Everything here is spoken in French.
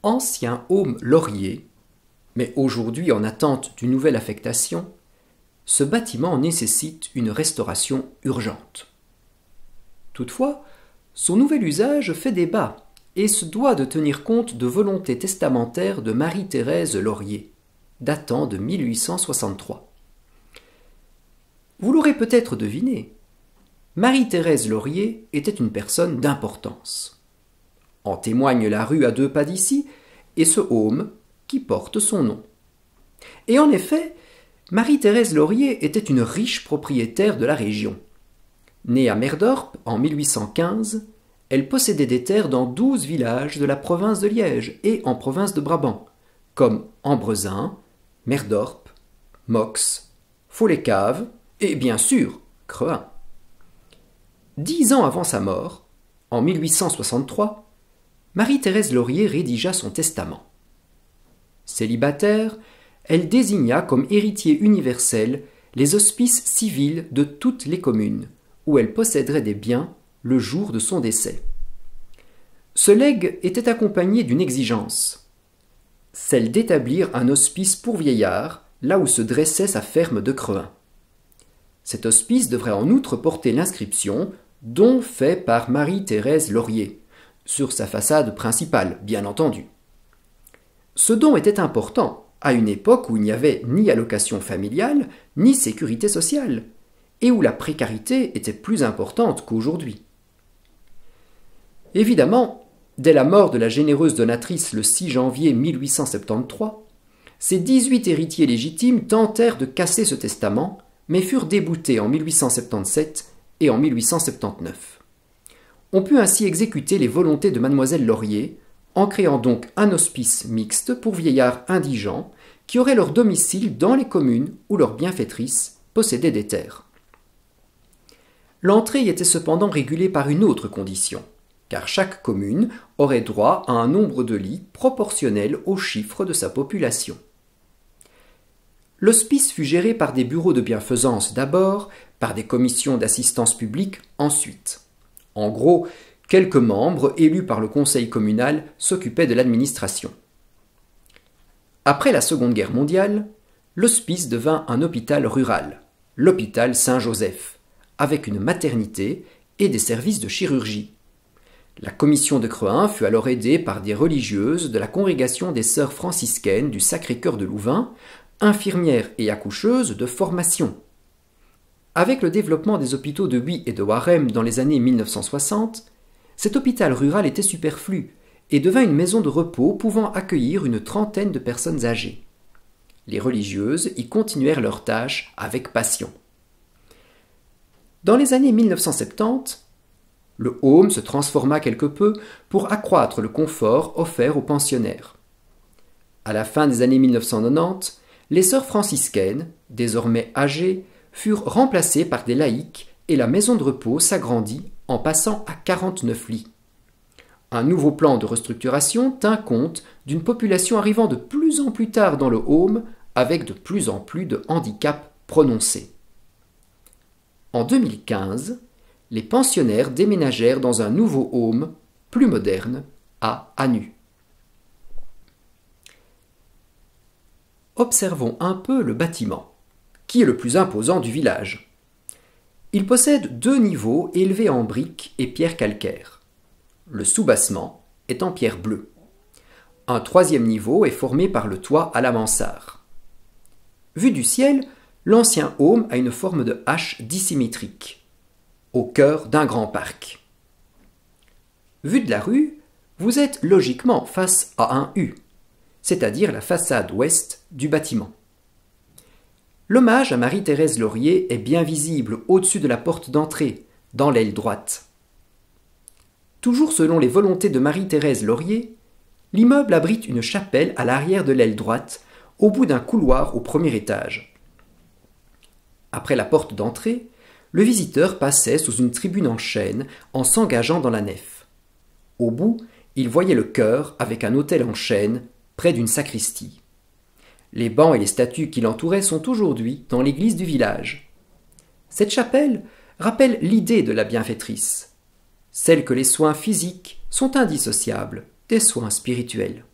Ancien Heaume Laurier, mais aujourd'hui en attente d'une nouvelle affectation, ce bâtiment nécessite une restauration urgente. Toutefois, son nouvel usage fait débat et se doit de tenir compte de volontés testamentaires de Marie-Thérèse Laurier, datant de 1863. Vous l'aurez peut-être deviné, Marie-Thérèse Laurier était une personne d'importance. En témoigne la rue à 2 pas d'ici et ce heaume qui porte son nom. Et en effet, Marie-Thérèse Laurier était une riche propriétaire de la région. Née à Merdorp en 1815, elle possédait des terres dans 12 villages de la province de Liège et en province de Brabant, comme Ambrezin, Merdorp, Mox, Faux-les-Caves et bien sûr Crehin. 10 ans avant sa mort, en 1863, Marie-Thérèse Laurier rédigea son testament. Célibataire, elle désigna comme héritiers universels les hospices civils de toutes les communes, où elle posséderait des biens le jour de son décès. Ce legs était accompagné d'une exigence, celle d'établir un hospice pour vieillards là où se dressait sa ferme de Crehin. Cet hospice devrait en outre porter l'inscription « Don fait par Marie-Thérèse Laurier » sur sa façade principale, bien entendu. Ce don était important à une époque où il n'y avait ni allocation familiale, ni sécurité sociale, et où la précarité était plus importante qu'aujourd'hui. Évidemment, dès la mort de la généreuse donatrice le 6 janvier 1873, ces 18 héritiers légitimes tentèrent de casser ce testament, mais furent déboutés en 1877 et en 1879. On put ainsi exécuter les volontés de mademoiselle Laurier, en créant donc un hospice mixte pour vieillards indigents qui auraient leur domicile dans les communes où leur bienfaitrice possédait des terres. L'entrée y était cependant régulée par une autre condition, car chaque commune aurait droit à un nombre de lits proportionnel au chiffre de sa population. L'hospice fut géré par des bureaux de bienfaisance d'abord, par des commissions d'assistance publique ensuite. En gros, quelques membres élus par le conseil communal s'occupaient de l'administration. Après la Seconde Guerre mondiale, l'hospice devint un hôpital rural, l'hôpital Saint-Joseph, avec une maternité et des services de chirurgie. La commission de Crehin fut alors aidée par des religieuses de la congrégation des sœurs franciscaines du Sacré-Cœur de Louvain, infirmières et accoucheuses de formation. Avec le développement des hôpitaux de Huy et de Waremme dans les années 1960, cet hôpital rural était superflu et devint une maison de repos pouvant accueillir une trentaine de personnes âgées. Les religieuses y continuèrent leurs tâches avec passion. Dans les années 1970, le heaume se transforma quelque peu pour accroître le confort offert aux pensionnaires. À la fin des années 1990, les sœurs franciscaines, désormais âgées, furent remplacées par des laïcs et la maison de repos s'agrandit en passant à 49 lits. Un nouveau plan de restructuration tint compte d'une population arrivant de plus en plus tard dans le heaume avec de plus en plus de handicaps prononcés. En 2015, les pensionnaires déménagèrent dans un nouveau heaume, plus moderne, à Anu. Observons un peu le bâtiment, qui est le plus imposant du village. Il possède 2 niveaux élevés en briques et pierres calcaires. Le soubassement est en pierre bleue. Un 3e niveau est formé par le toit à la mansard. Vu du ciel, l'ancien heaume a une forme de H dissymétrique, au cœur d'un grand parc. Vu de la rue, vous êtes logiquement face à un U, c'est-à-dire la façade ouest du bâtiment. L'hommage à Marie-Thérèse Laurier est bien visible au-dessus de la porte d'entrée, dans l'aile droite. Toujours selon les volontés de Marie-Thérèse Laurier, l'immeuble abrite une chapelle à l'arrière de l'aile droite, au bout d'un couloir au premier étage. Après la porte d'entrée, le visiteur passait sous une tribune en chêne en s'engageant dans la nef. Au bout, il voyait le chœur avec un autel en chêne près d'une sacristie. Les bancs et les statues qui l'entouraient sont aujourd'hui dans l'église du village. Cette chapelle rappelle l'idée de la bienfaitrice, celle que les soins physiques sont indissociables des soins spirituels.